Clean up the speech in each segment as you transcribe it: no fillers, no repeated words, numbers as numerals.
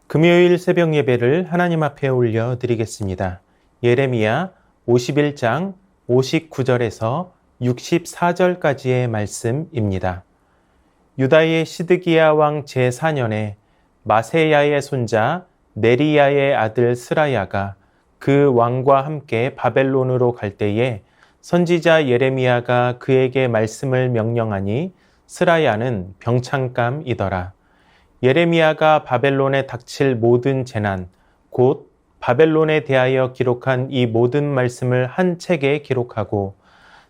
금요일 새벽 예배를 하나님 앞에 올려드리겠습니다. 예레미야 51장 59절에서 64절까지의 말씀입니다. 유다의 시드기야 왕 제4년에 마세야의 손자 네리야의 아들 스라야가 그 왕과 함께 바벨론으로 갈 때에 선지자 예레미야가 그에게 말씀을 명령하니 스라야는 병창감이더라. 예레미야가 바벨론에 닥칠 모든 재난, 곧 바벨론에 대하여 기록한 이 모든 말씀을 한 책에 기록하고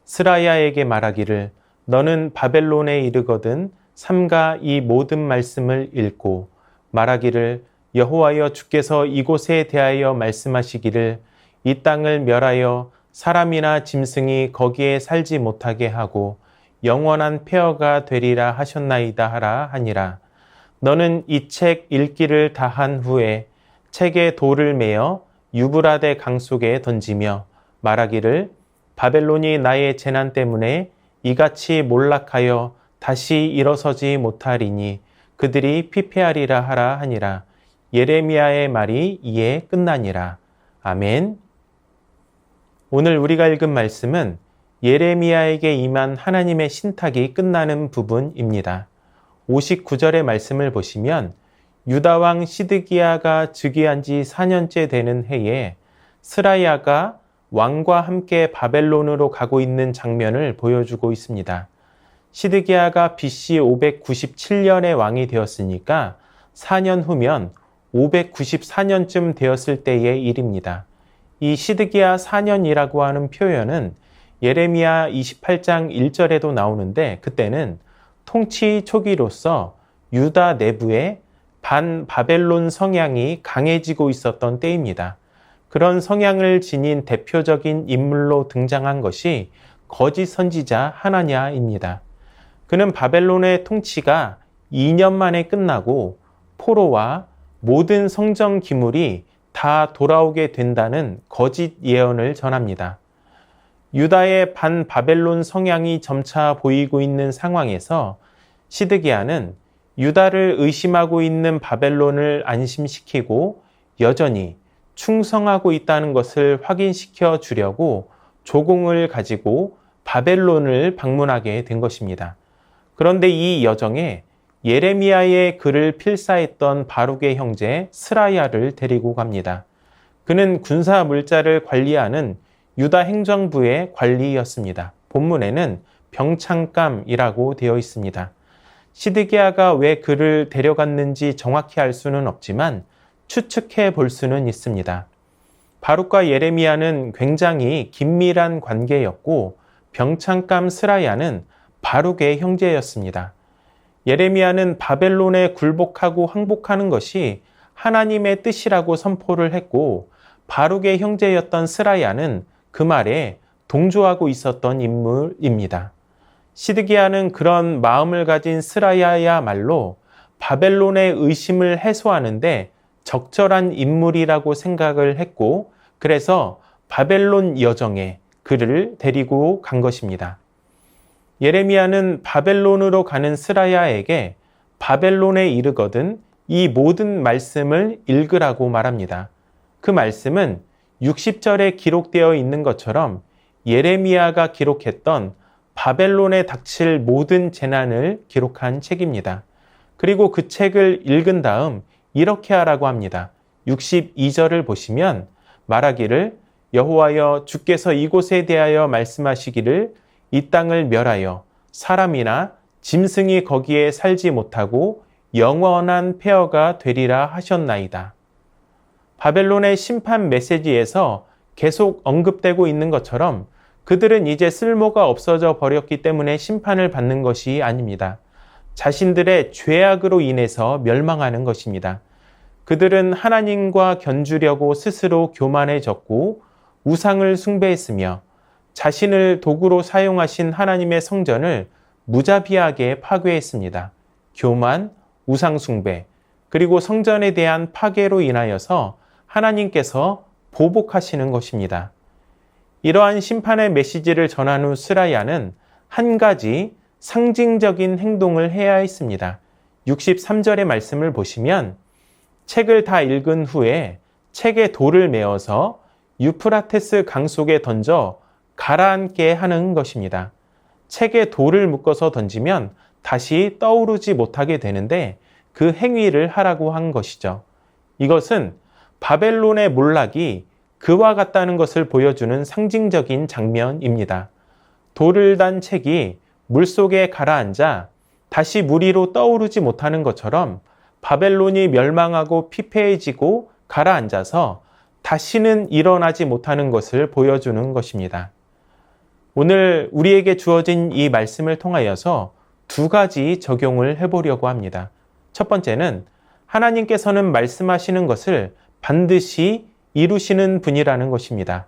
스라야에게 말하기를 너는 바벨론에 이르거든 삼가 이 모든 말씀을 읽고 말하기를 여호와여 주께서 이곳에 대하여 말씀하시기를 이 땅을 멸하여 사람이나 짐승이 거기에 살지 못하게 하고 영원한 폐허가 되리라 하셨나이다 하라 하니라. 너는 이 책 읽기를 다 한 후에 책에 돌을 매어 유브라데 강 속에 던지며 말하기를 바벨론이 나의 재난 때문에 이같이 몰락하여 다시 일어서지 못하리니 그들이 피폐하리라 하라 하니라. 예레미야의 말이 이에 끝나니라. 아멘. 오늘 우리가 읽은 말씀은 예레미야에게 임한 하나님의 신탁이 끝나는 부분입니다. 59절의 말씀을 보시면 유다 왕 시드기야가 즉위한 지 4년째 되는 해에 스라야가 왕과 함께 바벨론으로 가고 있는 장면을 보여주고 있습니다. 시드기야가 BC 597년에 왕이 되었으니까 4년 후면 594년쯤 되었을 때의 일입니다. 이 시드기야 4년이라고 하는 표현은 예레미야 28장 1절에도 나오는데 그때는 통치 초기로서 유다 내부에 반바벨론 성향이 강해지고 있었던 때입니다. 그런 성향을 지닌 대표적인 인물로 등장한 것이 거짓 선지자 하나냐입니다. 그는 바벨론의 통치가 2년 만에 끝나고 포로와 모든 성전 기물이 다 돌아오게 된다는 거짓 예언을 전합니다. 유다의 반바벨론 성향이 점차 보이고 있는 상황에서 시드기야는 유다를 의심하고 있는 바벨론을 안심시키고 여전히 충성하고 있다는 것을 확인시켜 주려고 조공을 가지고 바벨론을 방문하게 된 것입니다. 그런데 이 여정에 예레미야의 글을 필사했던 바룩의 형제 스라야를 데리고 갑니다. 그는 군사 물자를 관리하는 유다 행정부의 관리였습니다. 본문에는 병창감이라고 되어 있습니다. 시드기야가 왜 그를 데려갔는지 정확히 알 수는 없지만 추측해 볼 수는 있습니다. 바룩과 예레미야는 굉장히 긴밀한 관계였고 병창감 스라야는 바룩의 형제였습니다. 예레미야는 바벨론에 굴복하고 항복하는 것이 하나님의 뜻이라고 선포를 했고 바룩의 형제였던 스라야는 그 말에 동조하고 있었던 인물입니다. 시드기야는 그런 마음을 가진 스라야야말로 바벨론의 의심을 해소하는데 적절한 인물이라고 생각을 했고 그래서 바벨론 여정에 그를 데리고 간 것입니다. 예레미야는 바벨론으로 가는 스라야에게 바벨론에 이르거든 이 모든 말씀을 읽으라고 말합니다. 그 말씀은 60절에 기록되어 있는 것처럼 예레미야가 기록했던 바벨론에 닥칠 모든 재난을 기록한 책입니다. 그리고 그 책을 읽은 다음 이렇게 하라고 합니다. 62절을 보시면 말하기를 여호와여 주께서 이곳에 대하여 말씀하시기를 이 땅을 멸하여 사람이나 짐승이 거기에 살지 못하고 영원한 폐허가 되리라 하셨나이다. 바벨론의 심판 메시지에서 계속 언급되고 있는 것처럼 그들은 이제 쓸모가 없어져 버렸기 때문에 심판을 받는 것이 아닙니다. 자신들의 죄악으로 인해서 멸망하는 것입니다. 그들은 하나님과 견주려고 스스로 교만해졌고 우상을 숭배했으며 자신을 도구로 사용하신 하나님의 성전을 무자비하게 파괴했습니다. 교만, 우상 숭배, 그리고 성전에 대한 파괴로 인하여서 하나님께서 보복하시는 것입니다. 이러한 심판의 메시지를 전한 후 스라야는 한 가지 상징적인 행동을 해야 했습니다. 63절의 말씀을 보시면 책을 다 읽은 후에 책에 돌을 메어서 유프라테스 강 속에 던져 가라앉게 하는 것입니다. 책에 돌을 묶어서 던지면 다시 떠오르지 못하게 되는데 그 행위를 하라고 한 것이죠. 이것은 바벨론의 몰락이 그와 같다는 것을 보여주는 상징적인 장면입니다. 돌을 단 책이 물속에 가라앉아 다시 물 위로 떠오르지 못하는 것처럼 바벨론이 멸망하고 피폐해지고 가라앉아서 다시는 일어나지 못하는 것을 보여주는 것입니다. 오늘 우리에게 주어진 이 말씀을 통하여서 두 가지 적용을 해보려고 합니다. 첫 번째는 하나님께서는 말씀하시는 것을 반드시 이루시는 분이라는 것입니다.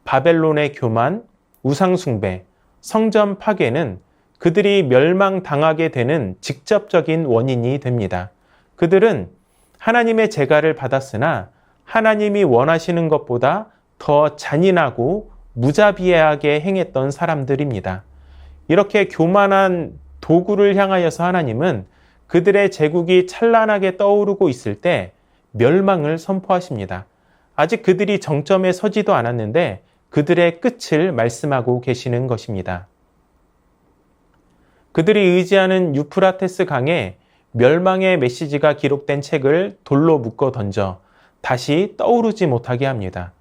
바벨론의 교만, 우상숭배, 성전 파괴는 그들이 멸망당하게 되는 직접적인 원인이 됩니다. 그들은 하나님의 제가를 받았으나 하나님이 원하시는 것보다 더 잔인하고 무자비하게 행했던 사람들입니다. 이렇게 교만한 도구를 향하여서 하나님은 그들의 제국이 찬란하게 떠오르고 있을 때 멸망을 선포하십니다. 아직 그들이 정점에 서지도 않았는데 그들의 끝을 말씀하고 계시는 것입니다. 그들이 의지하는 유프라테스 강에 멸망의 메시지가 기록된 책을 돌로 묶어 던져 다시 떠오르지 못하게 합니다.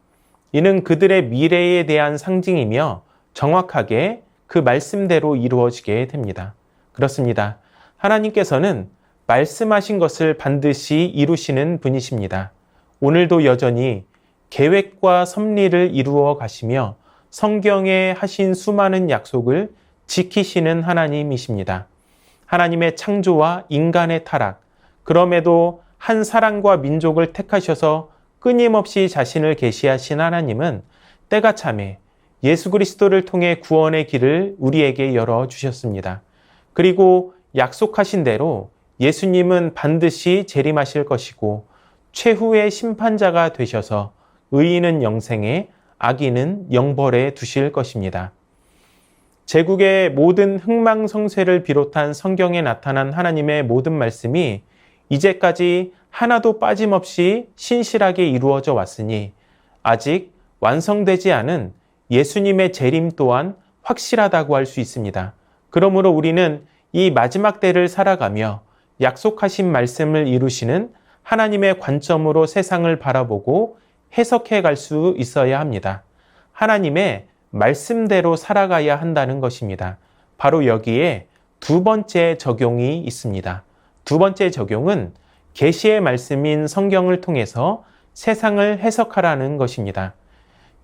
이는 그들의 미래에 대한 상징이며 정확하게 그 말씀대로 이루어지게 됩니다. 그렇습니다. 하나님께서는 말씀하신 것을 반드시 이루시는 분이십니다. 오늘도 여전히 계획과 섭리를 이루어 가시며 성경에 하신 수많은 약속을 지키시는 하나님이십니다. 하나님의 창조와 인간의 타락, 그럼에도 한 사람과 민족을 택하셔서 끊임없이 자신을 계시하신 하나님은 때가 참에 예수 그리스도를 통해 구원의 길을 우리에게 열어주셨습니다. 그리고 약속하신 대로 예수님은 반드시 재림하실 것이고 최후의 심판자가 되셔서 의인은 영생에 악인은 영벌에 두실 것입니다. 제국의 모든 흥망성쇠를 비롯한 성경에 나타난 하나님의 모든 말씀이 이제까지 하나도 빠짐없이 신실하게 이루어져 왔으니 아직 완성되지 않은 예수님의 재림 또한 확실하다고 할 수 있습니다. 그러므로 우리는 이 마지막 때를 살아가며 약속하신 말씀을 이루시는 하나님의 관점으로 세상을 바라보고 해석해 갈 수 있어야 합니다. 하나님의 말씀대로 살아가야 한다는 것입니다. 바로 여기에 두 번째 적용이 있습니다. 두 번째 적용은 계시의 말씀인 성경을 통해서 세상을 해석하라는 것입니다.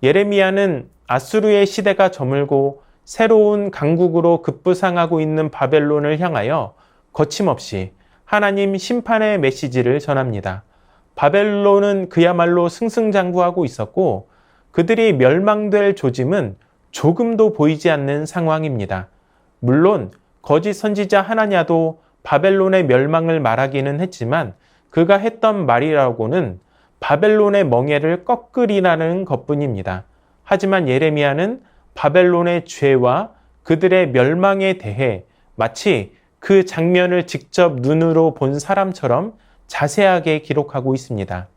예레미야는 아수르의 시대가 저물고 새로운 강국으로 급부상하고 있는 바벨론을 향하여 거침없이 하나님 심판의 메시지를 전합니다. 바벨론은 그야말로 승승장구하고 있었고 그들이 멸망될 조짐은 조금도 보이지 않는 상황입니다. 물론 거짓 선지자 하나냐도 바벨론의 멸망을 말하기는 했지만 그가 했던 말이라고는 바벨론의 멍에를 꺾으리라는 것뿐입니다. 하지만 예레미야는 바벨론의 죄와 그들의 멸망에 대해 마치 그 장면을 직접 눈으로 본 사람처럼 자세하게 기록하고 있습니다.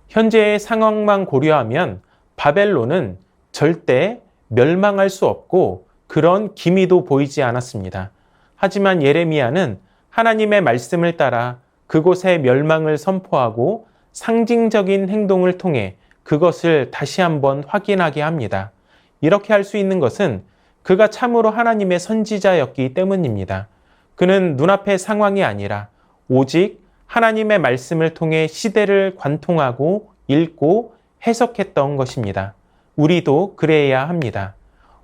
현재의 상황만 고려하면 바벨론은 절대 멸망할 수 없고 그런 기미도 보이지 않았습니다. 하지만 예레미야는 하나님의 말씀을 따라 그곳의 멸망을 선포하고 상징적인 행동을 통해 그것을 다시 한번 확인하게 합니다. 이렇게 할 수 있는 것은 그가 참으로 하나님의 선지자였기 때문입니다. 그는 눈앞의 상황이 아니라 오직 하나님의 말씀을 통해 시대를 관통하고 읽고 해석했던 것입니다. 우리도 그래야 합니다.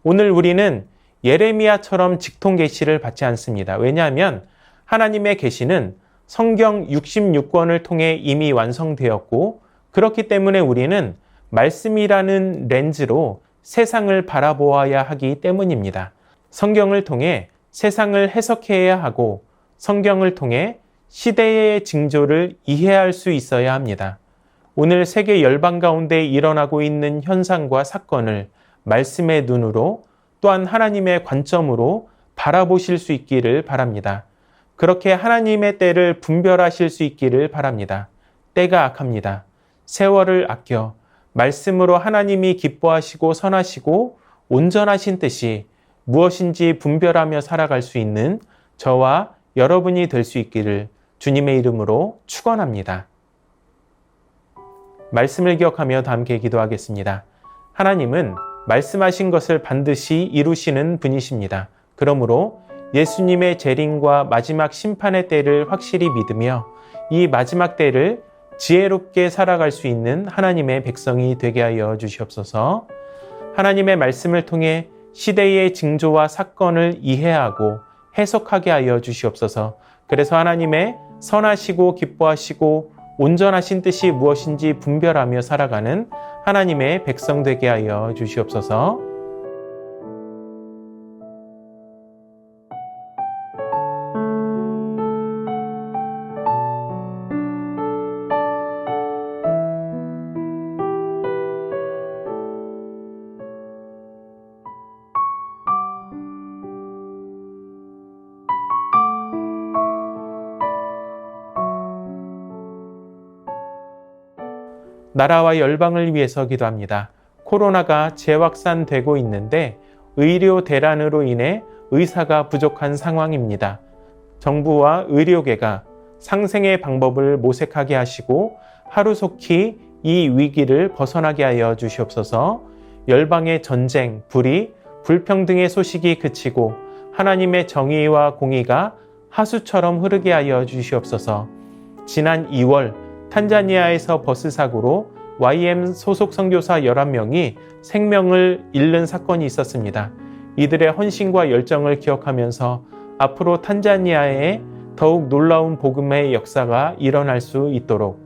오늘 우리는 예레미야처럼 직통 계시를 받지 않습니다. 왜냐하면 하나님의 계시는 성경 66권을 통해 이미 완성되었고 그렇기 때문에 우리는 말씀이라는 렌즈로 세상을 바라보아야 하기 때문입니다. 성경을 통해 세상을 해석해야 하고 성경을 통해 시대의 징조를 이해할 수 있어야 합니다. 오늘 세계 열방 가운데 일어나고 있는 현상과 사건을 말씀의 눈으로 또한 하나님의 관점으로 바라보실 수 있기를 바랍니다. 그렇게 하나님의 때를 분별하실 수 있기를 바랍니다. 때가 악합니다. 세월을 아껴 말씀으로 하나님이 기뻐하시고 선하시고 온전하신 뜻이 무엇인지 분별하며 살아갈 수 있는 저와 여러분이 될 수 있기를 주님의 이름으로 축원합니다. 말씀을 기억하며 다 함께 기도하겠습니다. 하나님은 말씀하신 것을 반드시 이루시는 분이십니다. 그러므로 예수님의 재림과 마지막 심판의 때를 확실히 믿으며 이 마지막 때를 지혜롭게 살아갈 수 있는 하나님의 백성이 되게 하여 주시옵소서. 하나님의 말씀을 통해 시대의 징조와 사건을 이해하고 해석하게 하여 주시옵소서. 그래서 하나님의 선하시고 기뻐하시고 온전하신 뜻이 무엇인지 분별하며 살아가는 하나님의 백성 되게 하여 주시옵소서. 나라와 열방을 위해서 기도합니다. 코로나가 재확산되고 있는데 의료 대란으로 인해 의사가 부족한 상황입니다. 정부와 의료계가 상생의 방법을 모색하게 하시고 하루속히 이 위기를 벗어나게 하여 주시옵소서. 열방의 전쟁, 불의, 불평등의 소식이 그치고 하나님의 정의와 공의가 하수처럼 흐르게 하여 주시옵소서. 지난 2월 탄자니아에서 버스 사고로 YM 소속 선교사 11명이 생명을 잃는 사건이 있었습니다. 이들의 헌신과 열정을 기억하면서 앞으로 탄자니아에 더욱 놀라운 복음의 역사가 일어날 수 있도록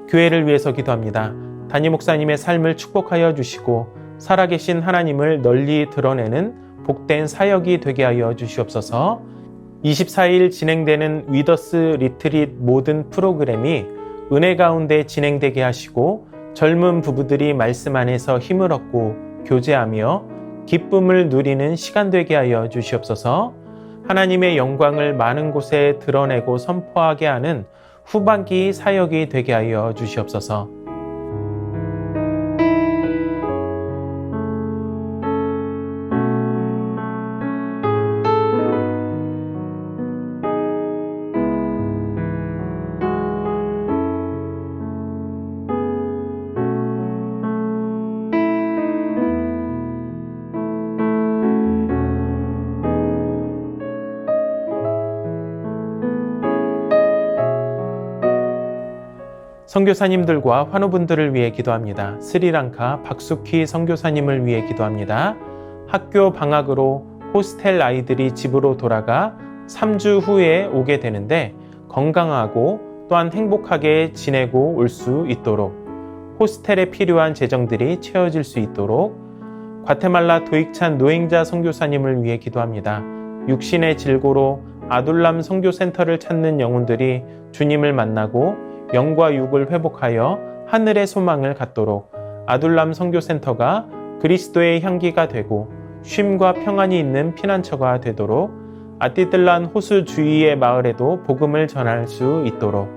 교회를 위해서 기도합니다. 담임 목사님의 삶을 축복하여 주시고 살아계신 하나님을 널리 드러내는 복된 사역이 되게 하여 주시옵소서. 24일 진행되는 위더스 리트릿 모든 프로그램이 은혜 가운데 진행되게 하시고 젊은 부부들이 말씀 안에서 힘을 얻고 교제하며 기쁨을 누리는 시간 되게 하여 주시옵소서. 하나님의 영광을 많은 곳에 드러내고 선포하게 하는 후반기 사역이 되게 하여 주시옵소서. 선교사님들과 환우분들을 위해 기도합니다. 스리랑카 박수키 선교사님을 위해 기도합니다. 학교 방학으로 호스텔 아이들이 집으로 돌아가 3주 후에 오게 되는데 건강하고 또한 행복하게 지내고 올 수 있도록 호스텔에 필요한 재정들이 채워질 수 있도록 과테말라 도익찬 노행자 선교사님을 위해 기도합니다. 육신의 질고로 아둘람 선교센터를 찾는 영혼들이 주님을 만나고 영과 육을 회복하여 하늘의 소망을 갖도록 아둘람 선교센터가 그리스도의 향기가 되고 쉼과 평안이 있는 피난처가 되도록 아띠들란 호수 주위의 마을에도 복음을 전할 수 있도록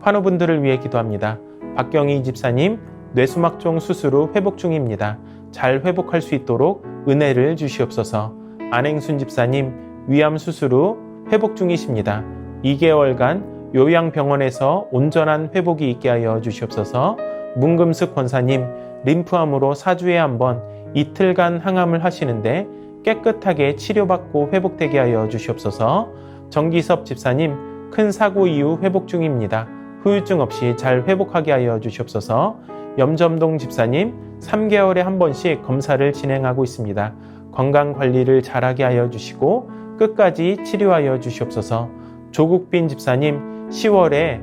환우분들을 위해 기도합니다. 박경희 집사님 뇌수막종 수술 후 회복 중입니다. 잘 회복할 수 있도록 은혜를 주시옵소서. 안행순 집사님 위암 수술 후 회복 중이십니다. 2개월간 요양병원에서 온전한 회복이 있게 하여 주시옵소서. 문금숙 권사님 림프암으로 4주에 한 번 이틀간 항암을 하시는데 깨끗하게 치료받고 회복되게 하여 주시옵소서. 정기섭 집사님 큰 사고 이후 회복 중입니다. 후유증 없이 잘 회복하게 하여 주시옵소서. 염점동 집사님 3개월에 한 번씩 검사를 진행하고 있습니다. 건강관리를 잘하게 하여 주시고 끝까지 치료하여 주시옵소서. 조국빈 집사님 10월에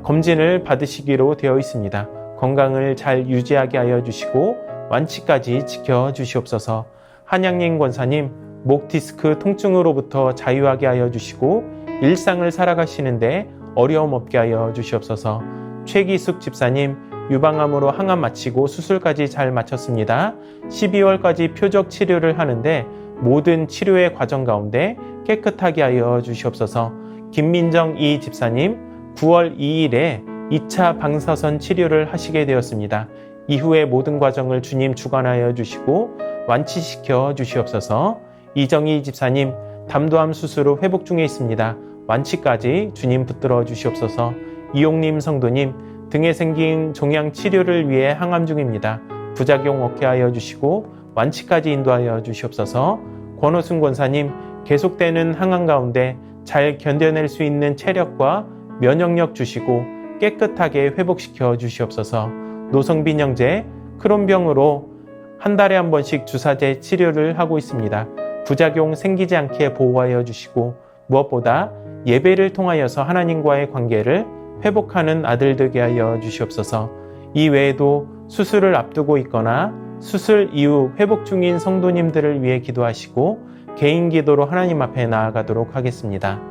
검진을 받으시기로 되어 있습니다. 건강을 잘 유지하게 하여 주시고 완치까지 지켜주시옵소서. 한양림 권사님 목 디스크 통증으로부터 자유하게 하여 주시고 일상을 살아가시는데 어려움 없게 하여 주시옵소서. 최기숙 집사님, 유방암으로 항암 마치고 수술까지 잘 마쳤습니다. 12월까지 표적 치료를 하는데 모든 치료의 과정 가운데 깨끗하게 하여 주시옵소서. 김민정 이 집사님, 9월 2일에 2차 방사선 치료를 하시게 되었습니다. 이후의 모든 과정을 주님 주관하여 주시고 완치시켜 주시옵소서. 이정희 집사님, 담도암 수술 후 회복 중에 있습니다. 완치까지 주님 붙들어 주시옵소서. 이용림 성도님, 등에 생긴 종양 치료를 위해 항암 중입니다. 부작용 없게 하여 주시고 완치까지 인도하여 주시옵소서. 권호순 권사님, 계속되는 항암 가운데 잘 견뎌낼 수 있는 체력과 면역력 주시고 깨끗하게 회복시켜 주시옵소서. 노성빈 형제, 크론병으로 한 달에 한 번씩 주사제 치료를 하고 있습니다. 부작용 생기지 않게 보호하여 주시고 무엇보다 예배를 통하여서 하나님과의 관계를 회복하는 아들 되게 하여 주시옵소서. 이 외에도 수술을 앞두고 있거나 수술 이후 회복 중인 성도님들을 위해 기도하시고 개인 기도로 하나님 앞에 나아가도록 하겠습니다.